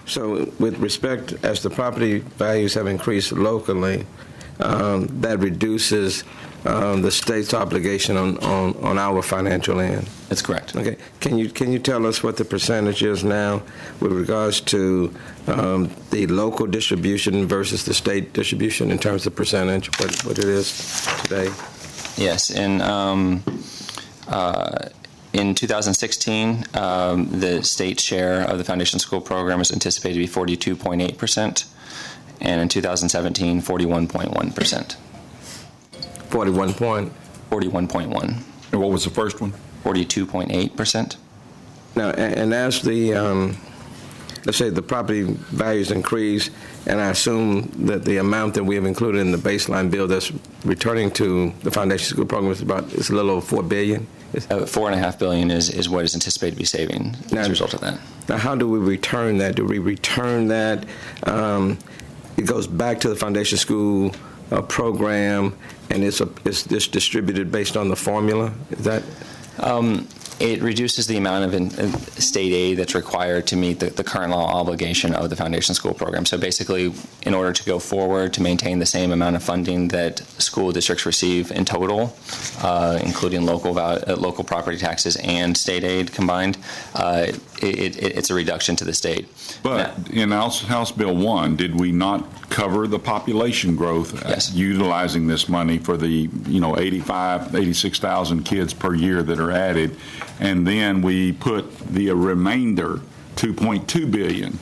So with respect, as the property values have increased locally, that reduces the state's obligation on our financial end. That's correct. Okay. Can you tell us what the percentage is now with regards to the local distribution versus the state distribution in terms of percentage, what it is today? Yes. In 2016, the state share of the foundation school program is anticipated to be 42.8%, and in 2017, 41.1%. 41.1. And what was the first one? 42.8%. Now, and as the let's say the property values increase, and I assume that the amount that we have included in the baseline bill that's returning to the foundation school program is a little over $4 billion. $4.5 billion is what is anticipated to be saving as a result of that. Now, how do we return that? Do we return that? It goes back to the foundation school program, and it's distributed based on the formula. Is that? It reduces the amount of state aid that's required to meet the current law obligation of the foundation school program. So basically, in order to go forward to maintain the same amount of funding that school districts receive in total, including local property taxes and state aid combined, it's a reduction to the state. But in House Bill 1, did we not cover the population growth utilizing this money for the 86,000 kids per year that are added? And then we put the remainder, $2.2 billion,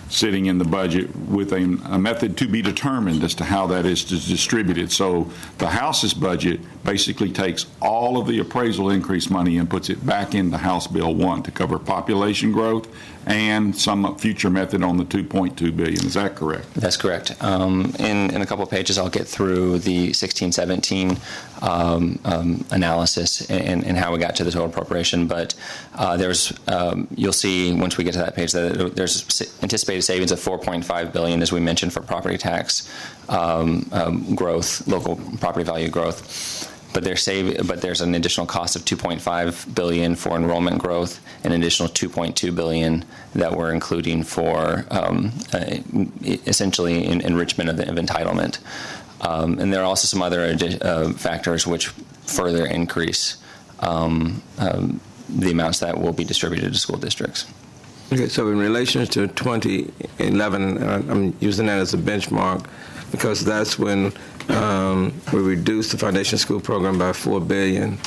sitting in the budget with a method to be determined as to how that is distributed. So the House's budget basically takes all of the appraisal increase money and puts it back into House Bill 1 to cover population growth and some future method on the $2.2 billion. Is that correct? That's correct. In a couple of pages, I'll get through the 16-17 analysis and how we got to the total appropriation. But you'll see once we get to that page that there's anticipated savings of $4.5 billion, as we mentioned, for property tax growth, local property value growth. But there's an additional cost of $2.5 billion for enrollment growth, an additional $2.2 billion that we're including for essentially enrichment of entitlement. And there are also some other factors which further increase the amounts that will be distributed to school districts. Okay, so in relation to 2011, I'm using that as a benchmark because that's when we reduced the foundation school program by $4 billion.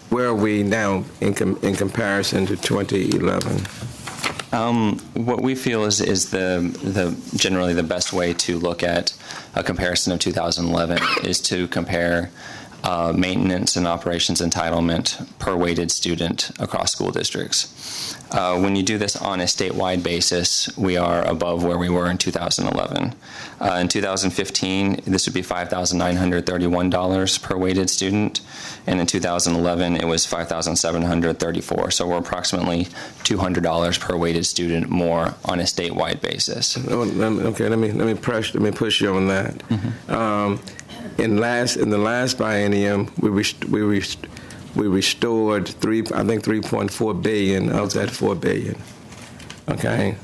Where are we now in comparison to 2011? What we feel is generally the best way to look at a comparison of 2011 is to compare maintenance and operations entitlement per weighted student across school districts. When you do this on a statewide basis, we are above where we were in 2011. In 2015, this would be $5,931 per weighted student, and in 2011, it was $5,734. So we're approximately $200 per weighted student more on a statewide basis. Okay, let me push you on that. Mm-hmm. In the last biennium, we restored $3.4 billion of that $4 billion. Okay,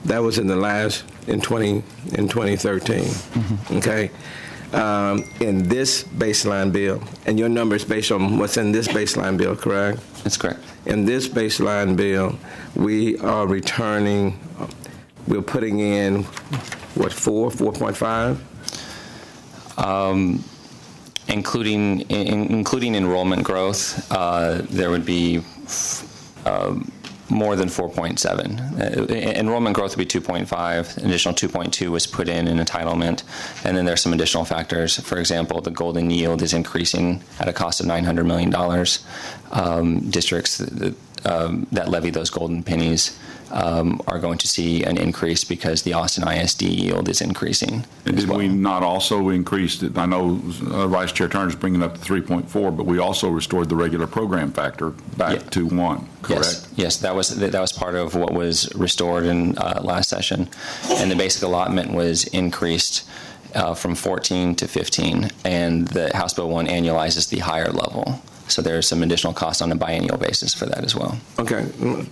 that was in 2013. Mm-hmm. Okay, in this baseline bill, and your number is based on what's in this baseline bill, correct? That's correct. In this baseline bill, we are returning. We're putting in what 4.5. Including enrollment growth, there would be more than 4.7. Enrollment growth would be 2.5. Additional 2.2 was put in entitlement, and then there's some additional factors. For example, the golden yield is increasing at a cost of $900 million. Districts that levy those golden pennies are going to see an increase because the Austin ISD yield is increasing. And did we not also increase it? I know Vice Chair Turner's bringing up the 3.4, but we also restored the regular program factor back to 1, correct? Yes, that was part of what was restored in last session, and the basic allotment was increased from 14 to 15, and the House Bill 1 annualizes the higher level. So there's some additional cost on a biennial basis for that as well. Okay,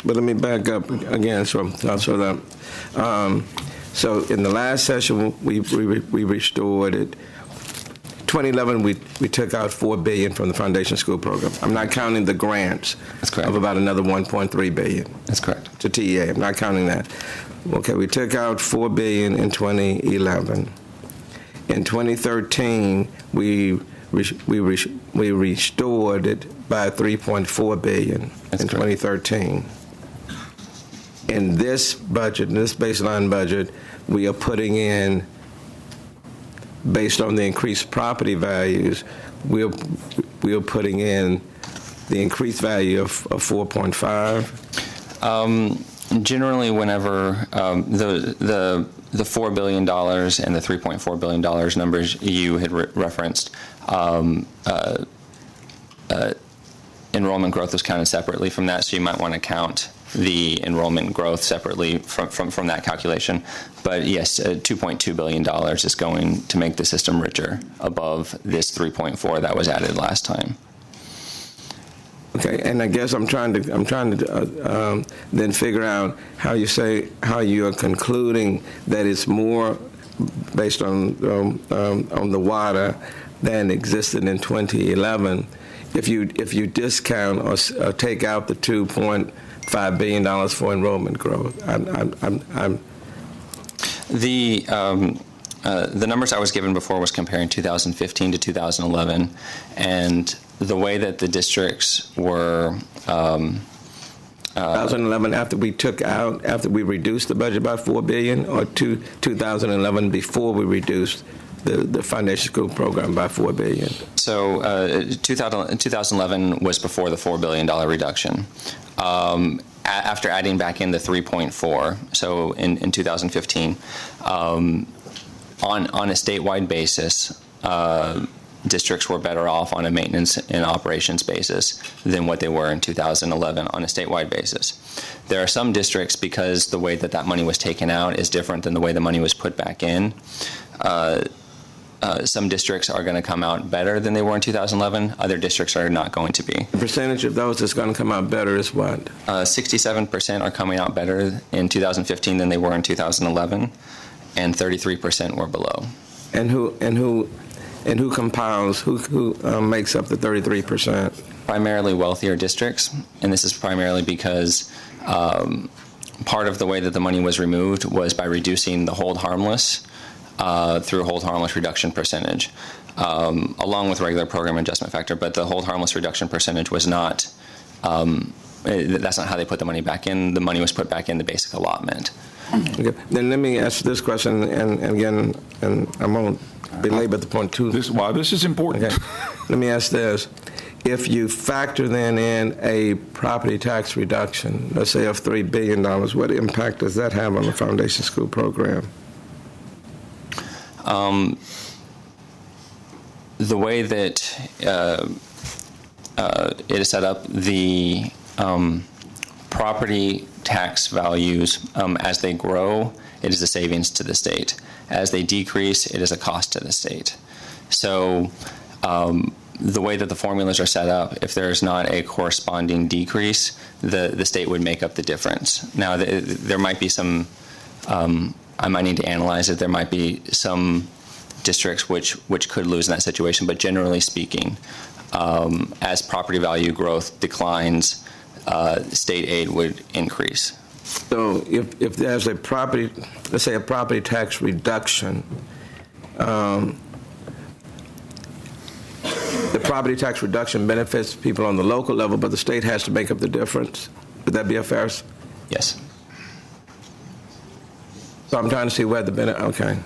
but let me back up again. So in the last session, we restored it. 2011, we took out $4 billion from the foundation school program. I'm not counting the grants. That's correct. Of about another $1.3 billion. That's correct. To TEA. I'm not counting that. Okay, we took out $4 billion in 2011. In 2013, we restored it by $3.4 billion. That's in correct. 2013. In this budget, in this baseline budget, we are putting in, based on the increased property values, we are putting in the increased value of 4.5. Generally, whenever the $4 billion and the $3.4 billion numbers you had referenced, enrollment growth was counted separately from that, so you might want to count the enrollment growth separately from that calculation. But yes, $2.2 billion is going to make the system richer above this 3.4 that was added last time. Okay, and I guess I'm trying to then figure out how you are concluding that it's more based on the water than existed in 2011. If you discount or take out the $2.5 billion for enrollment growth, The numbers I was given before was comparing 2015 to 2011, and the way that the districts were 2011 after we reduced the budget by $4 billion, or 2011 before we reduced the foundation school program by $4 billion. So 2011 was before the $4 billion reduction. After adding back in the 3.4, so in 2015, on a statewide basis, districts were better off on a maintenance and operations basis than what they were in 2011 on a statewide basis. There are some districts, because the way that money was taken out is different than the way the money was put back in. Some districts are going to come out better than they were in 2011. Other districts are not going to be. The percentage of those that's going to come out better is what? 67% are coming out better in 2015 than they were in 2011, and 33% were below. And who compiles? Who makes up the 33%? Primarily wealthier districts, and this is primarily because part of the way that the money was removed was by reducing the hold harmless through hold harmless reduction percentage, along with regular program adjustment factor. But the hold harmless reduction percentage was not. That's not how they put the money back in. The money was put back in the basic allotment. Okay. Then let me ask this question, and again, and I won't belabor the point too. This is important. Okay. Let me ask this. If you factor then in a property tax reduction, let's say of $3 billion, what impact does that have on the foundation school program? The way that it is set up, the property tax values, as they grow, it is a savings to the state. As they decrease, it is a cost to the state. So the way that the formulas are set up, if there's not a corresponding decrease, the state would make up the difference. Now, there might be some, I might need to analyze it, there might be some districts which could lose in that situation, but generally speaking, as property value growth declines, state aid would increase. So if there's a property, let's say a property tax reduction, the property tax reduction benefits people on the local level, but the state has to make up the difference. Would that be a fair? Yes. So I'm trying to see where the benefit, okay.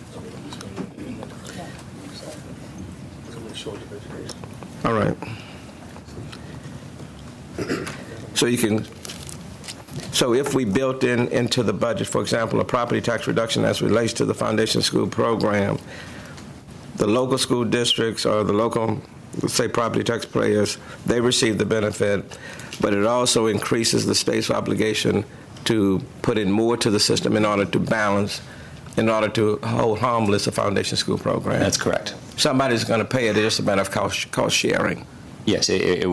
All right. So if we built into the budget, for example, a property tax reduction as relates to the foundation school program, the local school districts or the local, let's say, property tax payers, they receive the benefit, but it also increases the state's obligation to put in more to the system in order to balance, in order to hold harmless a foundation school program. That's correct. Somebody's going to pay it. It's just a matter of cost sharing. Yes, it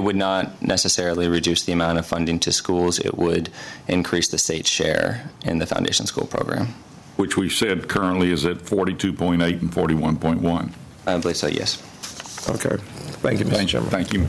would not necessarily reduce the amount of funding to schools. It would increase the state's share in the foundation school program. Which we've said currently is at 42.8 and 41.1. I believe so, yes. Okay. Thank you, Mr. Chairman. Thank you.